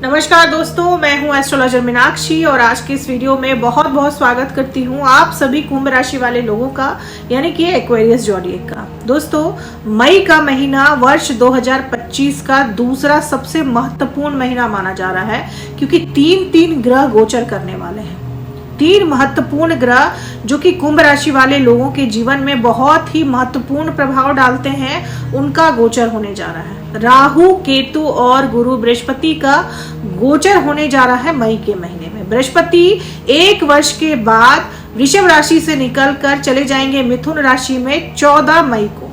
नमस्कार दोस्तों, मैं हूं एस्ट्रोलॉजर मीनाक्षी और आज के इस वीडियो में बहुत बहुत स्वागत करती हूं आप सभी कुंभ राशि वाले लोगों का, यानी कि एक्वेरियस ज़ोडिएक का। दोस्तों, मई का महीना वर्ष 2025 का दूसरा सबसे महत्वपूर्ण महीना माना जा रहा है, क्योंकि तीन ग्रह गोचर करने वाले हैं। 3 महत्वपूर्ण ग्रह जो कि कुंभ राशि वाले लोगों के जीवन में बहुत ही महत्वपूर्ण प्रभाव डालते हैं, उनका गोचर होने जा रहा है। राहु, केतु और गुरु बृहस्पति का गोचर होने जा रहा है मई के महीने में। बृहस्पति 1 वर्ष के बाद वृषभ राशि से निकलकर चले जाएंगे मिथुन राशि में 14 मई को,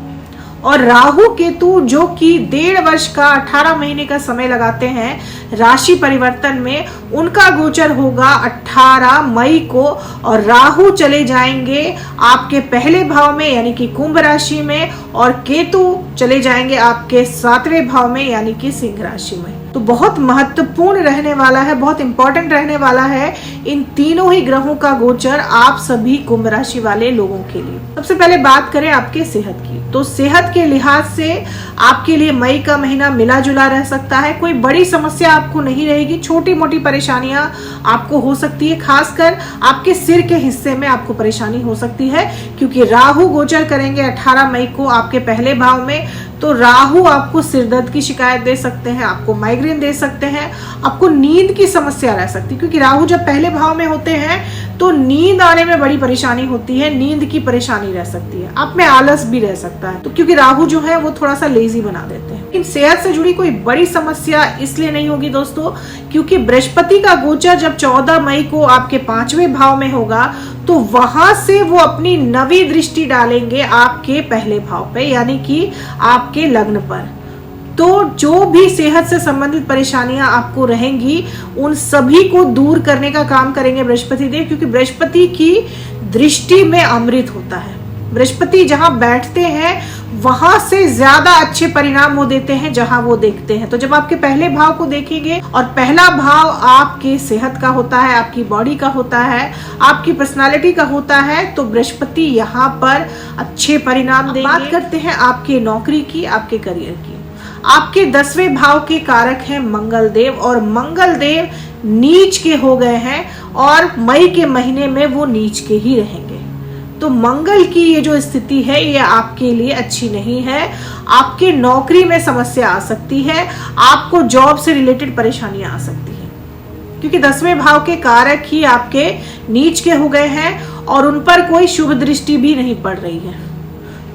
और राहु केतु जो कि 1.5 वर्ष का 18 महीने का समय लगाते हैं राशि परिवर्तन में, उनका गोचर होगा 18 मई को। और राहु चले जाएंगे आपके पहले भाव में यानी कि कुंभ राशि में, और केतु चले जाएंगे आपके 7वें भाव में यानी कि सिंह राशि में। तो बहुत महत्वपूर्ण रहने वाला है, बहुत इंपॉर्टेंट रहने वाला है इन तीनों ही ग्रहों का गोचर आप सभी कुंभ राशि वाले लोगों के लिए। सबसे पहले बात करें आपके सेहत की, तो सेहत के लिहाज से आपके लिए मई का महीना मिला जुला रह सकता है। कोई बड़ी समस्या आपको नहीं रहेगी, छोटी मोटी परेशानियां आपको हो सकती है, खासकर आपके सिर के हिस्से में आपको परेशानी हो सकती है, क्योंकि राहु गोचर करेंगे 18 मई को आपके पहले भाव में। तो राहु आपको सिरदर्द की शिकायत दे सकते हैं, आपको माइग्रेन दे सकते हैं, आपको नींद की समस्या रह सकती है, क्योंकि राहु जब पहले भाव में होते हैं तो नींद आने में बड़ी परेशानी होती है, नींद की परेशानी रह सकती है, आप में आलस भी रह सकता है, तो क्योंकि राहु जो है वो थोड़ा सा लेजी बना देते हैं। लेकिन सेहत से जुड़ी कोई बड़ी समस्या इसलिए नहीं होगी दोस्तों, क्योंकि बृहस्पति का गोचर जब 14 मई को आपके 5वें भाव में होगा, तो वहां से वो अपनी नवी दृष्टि डालेंगे आपके पहले भाव पे, यानी कि आपके लग्न पर। तो जो भी सेहत से संबंधित परेशानियां आपको रहेंगी, उन सभी को दूर करने का काम करेंगे बृहस्पति देव, क्योंकि बृहस्पति की दृष्टि में अमृत होता है। बृहस्पति जहां बैठते हैं वहां से ज्यादा अच्छे परिणाम वो देते हैं जहां वो देखते हैं। तो जब आपके पहले भाव को देखेंगे, और पहला भाव आपके सेहत का होता है, आपकी बॉडी का होता है, आपकी पर्सनालिटी का होता है, तो बृहस्पति यहाँ पर अच्छे परिणाम देंगे। बात करते हैं आपके नौकरी की, आपके करियर की। आपके 10वें भाव के कारक हैं मंगल देव, और मंगल देव नीच के हो गए हैं, और मई के महीने में वो नीच के ही रहेंगे। तो मंगल की ये जो स्थिति है ये आपके लिए अच्छी नहीं है। आपके नौकरी में समस्या आ सकती है, आपको जॉब से रिलेटेड परेशानियां आ सकती है, क्योंकि 10वें भाव के कारक ही आपके नीच के हो गए हैं, और उन पर कोई शुभ दृष्टि भी नहीं पड़ रही है।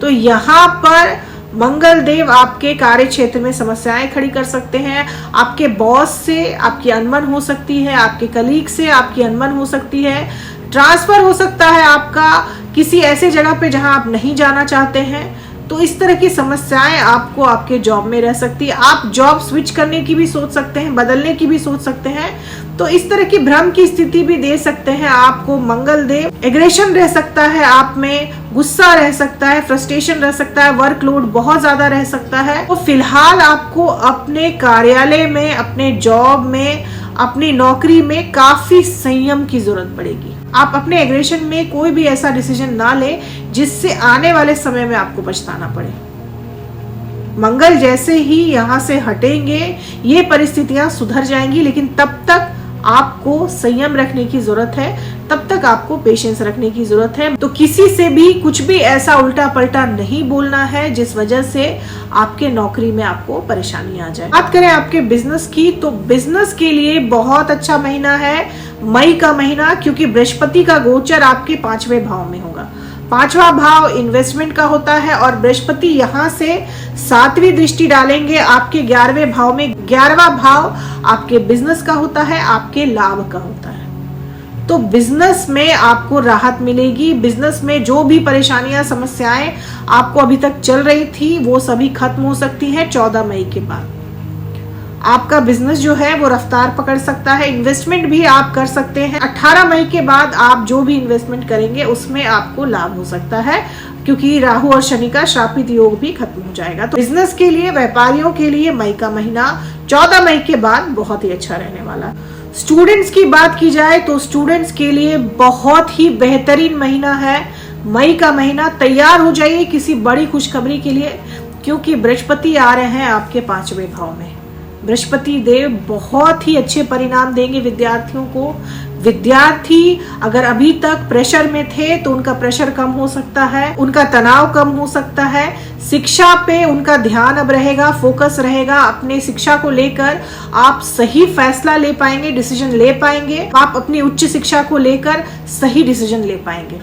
तो यहाँ पर मंगल देव आपके कार्य क्षेत्र में समस्याएं खड़ी कर सकते हैं। आपके बॉस से आपकी अनबन हो सकती है, आपके कलीग से आपकी अनबन हो सकती है, ट्रांसफर हो सकता है आपका किसी ऐसे जगह पे जहां आप नहीं जाना चाहते हैं। तो इस तरह की समस्याएं आपको आपके जॉब में रह सकती है। आप जॉब स्विच करने की भी सोच सकते हैं, बदलने की भी सोच सकते हैं। तो इस तरह की भ्रम की स्थिति भी दे सकते हैं आपको मंगल देव। एग्रेशन रह सकता है आप में, गुस्सा रह सकता है, फ्रस्ट्रेशन रह सकता है, वर्कलोड बहुत ज्यादा रह सकता है। तो फिलहाल आपको अपने कार्यालय में, अपने जॉब में, अपनी नौकरी में काफी संयम की जरूरत पड़ेगी। आप अपने एग्रेशन में कोई भी ऐसा डिसीजन ना लें जिससे आने वाले समय में आपको पछताना पड़े। मंगल जैसे ही यहाँ से हटेंगे ये परिस्थितियां सुधर जाएंगी, लेकिन तब तक आपको संयम रखने की जरूरत है, तब तक आपको पेशेंस रखने की जरूरत है। तो किसी से भी कुछ भी ऐसा उल्टा पलटा नहीं बोलना है जिस वजह से आपके नौकरी में आपको परेशानी आ जाए। बात करें आपके बिजनेस की, तो बिजनेस के लिए बहुत अच्छा महीना है मई का महीना, क्योंकि बृहस्पति का गोचर आपके 5वें भाव में होगा। 5वां भाव इन्वेस्टमेंट का होता है, और बृहस्पति यहाँ से 7वीं दृष्टि डालेंगे आपके 11वें भाव में। 11वां भाव आपके बिजनेस का होता है, आपके लाभ का होता है। तो बिजनेस में आपको राहत मिलेगी। बिजनेस में जो भी परेशानियां, समस्याएं आपको अभी तक चल रही थी, वो सभी खत्म हो सकती हैं 14 मई के बाद। आपका बिजनेस जो है वो रफ्तार पकड़ सकता है। इन्वेस्टमेंट भी आप कर सकते हैं। 18 मई के बाद आप जो भी इन्वेस्टमेंट करेंगे उसमें आपको लाभ हो सकता है, क्योंकि राहु और शनि का श्रापित योग भी खत्म हो जाएगा। तो बिजनेस के लिए, व्यापारियों के लिए मई का महीना 14 मई के बाद बहुत ही अच्छा रहने वाला। स्टूडेंट्स की बात की जाए तो स्टूडेंट्स के लिए बहुत ही बेहतरीन महीना है मई का महीना। तैयार हो जाइए किसी बड़ी खुशखबरी के लिए, क्योंकि बृहस्पति आ रहे हैं आपके 5वें भाव में। बृहस्पति देव बहुत ही अच्छे परिणाम देंगे विद्यार्थियों को। विद्यार्थी अगर अभी तक प्रेशर में थे तो उनका प्रेशर कम हो सकता है, उनका तनाव कम हो सकता है। शिक्षा पे उनका ध्यान अब रहेगा, फोकस रहेगा अपने शिक्षा को लेकर। आप सही फैसला ले पाएंगे, डिसीजन ले पाएंगे। आप अपनी उच्च शिक्षा को लेकर सही डिसीजन ले पाएंगे।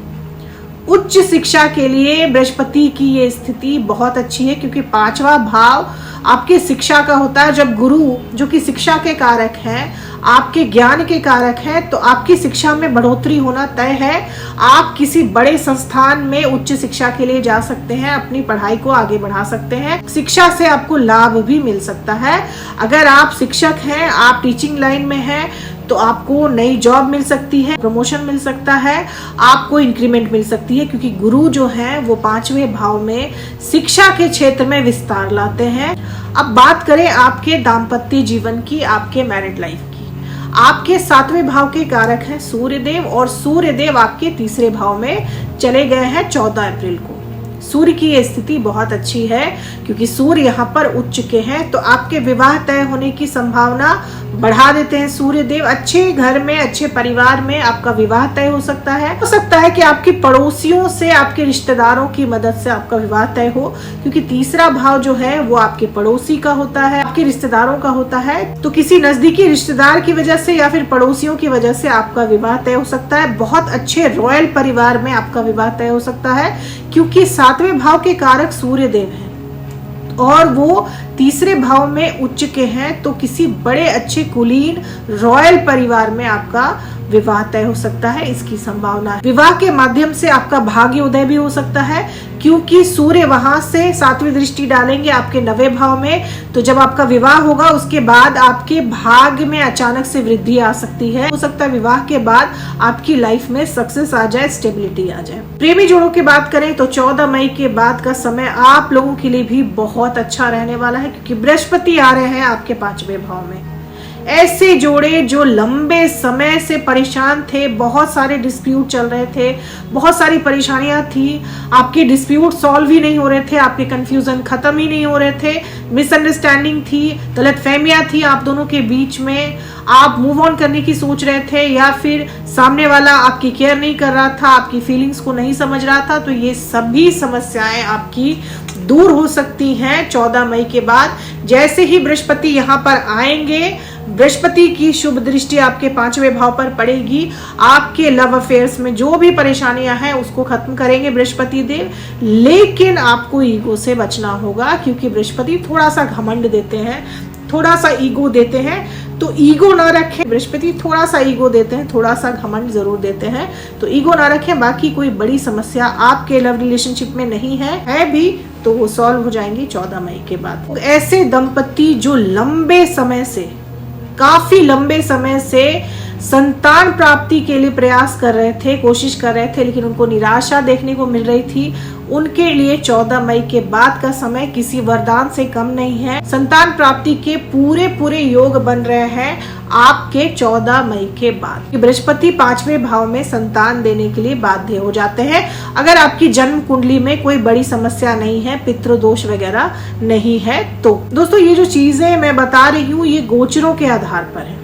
उच्च शिक्षा के लिए बृहस्पति की ये स्थिति बहुत अच्छी है, क्योंकि 5वां भाव आपके शिक्षा का होता है। जब गुरु जो कि शिक्षा के कारक हैं, आपके ज्ञान के कारक हैं, तो आपकी शिक्षा में बढ़ोतरी होना तय है। आप किसी बड़े संस्थान में उच्च शिक्षा के लिए जा सकते हैं, अपनी पढ़ाई को आगे बढ़ा सकते हैं। शिक्षा से आपको लाभ भी मिल सकता है। अगर आप शिक्षक हैं, आप टीचिंग लाइन में हैं, तो आपको नई जॉब मिल सकती है, प्रमोशन मिल सकता है, आपको इंक्रीमेंट मिल सकती है, क्योंकि गुरु जो है वो 5वें भाव में शिक्षा के क्षेत्र में विस्तार लाते हैं। अब बात करें आपके दाम्पत्य जीवन की, आपके मैरिड लाइफ की। आपके 7वें भाव के कारक हैं सूर्यदेव, और सूर्यदेव आपके 3रे भाव में चले गए हैं 14 अप्रैल को। सूर्य की ये स्थिति बहुत अच्छी है, क्योंकि सूर्य यहाँ पर उच्च चुके हैं, तो आपके विवाह तय होने की संभावना बढ़ा देते हैं सूर्य देव। अच्छे घर में, अच्छे परिवार में आपका विवाह तय हो सकता है कि आपके पड़ोसियों से, आपके रिश्तेदारों की मदद से आपका विवाह तय हो, क्योंकि 3रा भाव जो है वो आपके पड़ोसी का होता है, आपके रिश्तेदारों का होता है। तो किसी नजदीकी रिश्तेदार की वजह से या फिर पड़ोसियों की वजह से आपका विवाह तय हो सकता है। बहुत अच्छे रॉयल परिवार में आपका विवाह तय हो सकता है, क्योंकि 7वें भाव के कारक सूर्य देव हैं और वो 3रे भाव में उच्च के हैं। तो किसी बड़े अच्छे कुलीन रॉयल परिवार में आपका विवाह तय हो सकता है, इसकी संभावना है। विवाह के माध्यम से आपका भाग्य उदय भी हो सकता है, क्योंकि सूर्य वहां से 7वीं दृष्टि डालेंगे आपके 9वें भाव में। तो जब आपका विवाह होगा उसके बाद आपके भाग्य में अचानक से वृद्धि आ सकती है। हो सकता है विवाह के बाद आपकी लाइफ में सक्सेस आ जाए, स्टेबिलिटी आ जाए। प्रेमी जोड़ों की बात करें तो 14 मई के बाद का समय आप लोगों के लिए भी बहुत अच्छा रहने वाला है, क्योंकि बृहस्पति आ रहे हैं आपके 5वें भाव में। ऐसे जोड़े जो लंबे समय से परेशान थे, बहुत सारे डिस्प्यूट चल रहे थे, बहुत सारी परेशानियां थी, आपके डिस्प्यूट सॉल्व ही नहीं हो रहे थे, आपके कंफ्यूजन खत्म ही नहीं हो रहे थे, मिसअंडरस्टैंडिंग थी, गलतफहमियां थी आप दोनों के बीच में, आप मूव ऑन करने की सोच रहे थे, या फिर सामने वाला आपकी केयर नहीं कर रहा था, आपकी फीलिंग्स को नहीं समझ रहा था, तो ये सभी समस्याएं आपकी दूर हो सकती हैं 14 मई के बाद। जैसे ही बृहस्पति यहाँ पर आएंगे, बृहस्पति की शुभ दृष्टि आपके 5वें भाव पर पड़ेगी, आपके लव अफेयर्स में जो भी परेशानियां हैं उसको खत्म करेंगे बृहस्पति देव। लेकिन आपको ईगो से बचना होगा, क्योंकि बृहस्पति थोड़ा सा घमंड देते हैं, थोड़ा सा ईगो देते हैं, तो ईगो ना रखें। बृहस्पति थोड़ा सा ईगो देते हैं, थोड़ा सा घमंड जरूर देते हैं, तो ईगो ना रखें। बाकी कोई बड़ी समस्या आपके लव रिलेशनशिप में नहीं है भी तो वो सॉल्व हो जाएंगी 14 मई के बाद। ऐसे दंपति जो लंबे समय से, काफी लंबे समय से संतान प्राप्ति के लिए प्रयास कर रहे थे, कोशिश कर रहे थे, लेकिन उनको निराशा देखने को मिल रही थी, उनके लिए 14 मई के बाद का समय किसी वरदान से कम नहीं है। संतान प्राप्ति के पूरे योग बन रहे हैं आपके 14 मई के बाद। बृहस्पति 5वें भाव में संतान देने के लिए बाध्य हो जाते हैं, अगर आपकी जन्म कुंडली में कोई बड़ी समस्या नहीं है, पितृदोष वगैरह नहीं है तो। दोस्तों, ये जो चीजें मैं बता रही हूँ ये गोचरों के आधार पर है।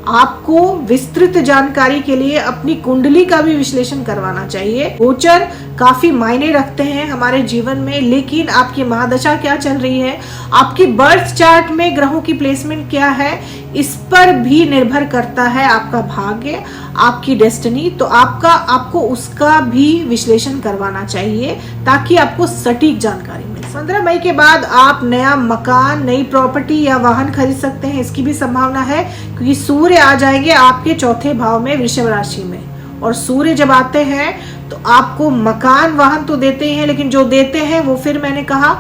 आपको विस्तृत जानकारी के लिए अपनी कुंडली का भी विश्लेषण करवाना चाहिए। गोचर काफी मायने रखते हैं हमारे जीवन में, लेकिन आपकी महादशा क्या चल रही है, आपकी बर्थ चार्ट में ग्रहों की प्लेसमेंट क्या है, इस पर भी निर्भर करता है आपका भाग्य, आपकी डेस्टिनी। तो आपको उसका भी विश्लेषण करवाना चाहिए ताकि आपको सटीक जानकारी मिले। 15 मई के बाद आप नया मकान, नई प्रॉपर्टी या वाहन खरीद सकते हैं, इसकी भी संभावना है, क्योंकि सूर्य आ जाएंगे आपके 4थे भाव में, वृषभ राशि में। और सूर्य जब आते हैं तो आपको मकान, वाहन तो देते हैं, लेकिन जो देते हैं वो फिर मैंने कहा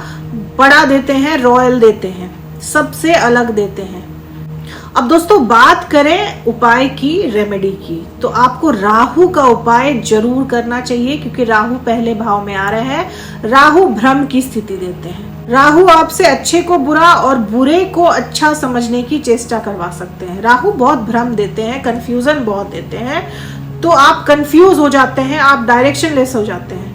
बड़ा देते हैं, रॉयल देते हैं, सबसे अलग देते हैं। अब दोस्तों बात करें उपाय की, रेमेडी की, तो आपको राहु का उपाय जरूर करना चाहिए, क्योंकि राहु पहले भाव में आ रहे हैं। राहु भ्रम की स्थिति देते हैं। राहु आपसे अच्छे को बुरा और बुरे को अच्छा समझने की चेष्टा करवा सकते हैं। राहु बहुत भ्रम देते हैं, कंफ्यूजन बहुत देते हैं, तो आप कंफ्यूज हो जाते हैं, आप डायरेक्शन लेस हो जाते हैं।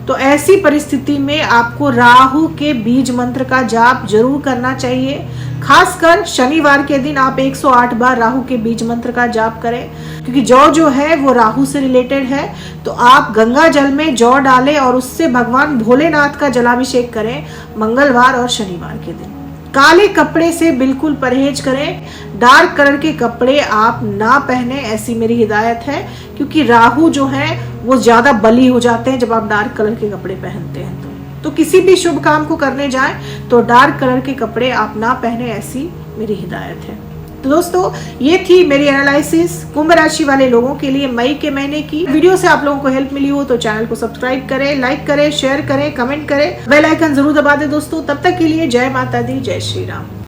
तो ऐसी परिस्थिति में आपको राहु के बीज मंत्र का जाप जरूर करना चाहिए। खासकर शनिवार के दिन आप 108 बार राहु के बीज मंत्र का जाप करें, क्योंकि जौ जो है वो राहु से रिलेटेड है। तो आप गंगा जल में जौ डालें और उससे भगवान भोलेनाथ का जलाभिषेक करें मंगलवार और शनिवार के दिन। काले कपड़े से बिल्कुल परहेज करें, डार्क कलर के कपड़े आप ना पहने, ऐसी मेरी हिदायत है, क्योंकि राहु जो है वो ज्यादा बली हो जाते हैं जब आप डार्क कलर के कपड़े पहनते हैं। तो किसी भी शुभ काम को करने जाएं तो डार्क कलर के कपड़े आप ना पहने, ऐसी मेरी हिदायत है। तो दोस्तों, ये थी मेरी एनालिसिस कुंभ राशि वाले लोगों के लिए मई के महीने की। वीडियो से आप लोगों को हेल्प मिली हो तो चैनल को सब्सक्राइब करें, लाइक करें, शेयर करें, कमेंट करें, बेल आइकन जरूर दबा दें दोस्तों। तब तक के लिए जय माता दी, जय श्री राम।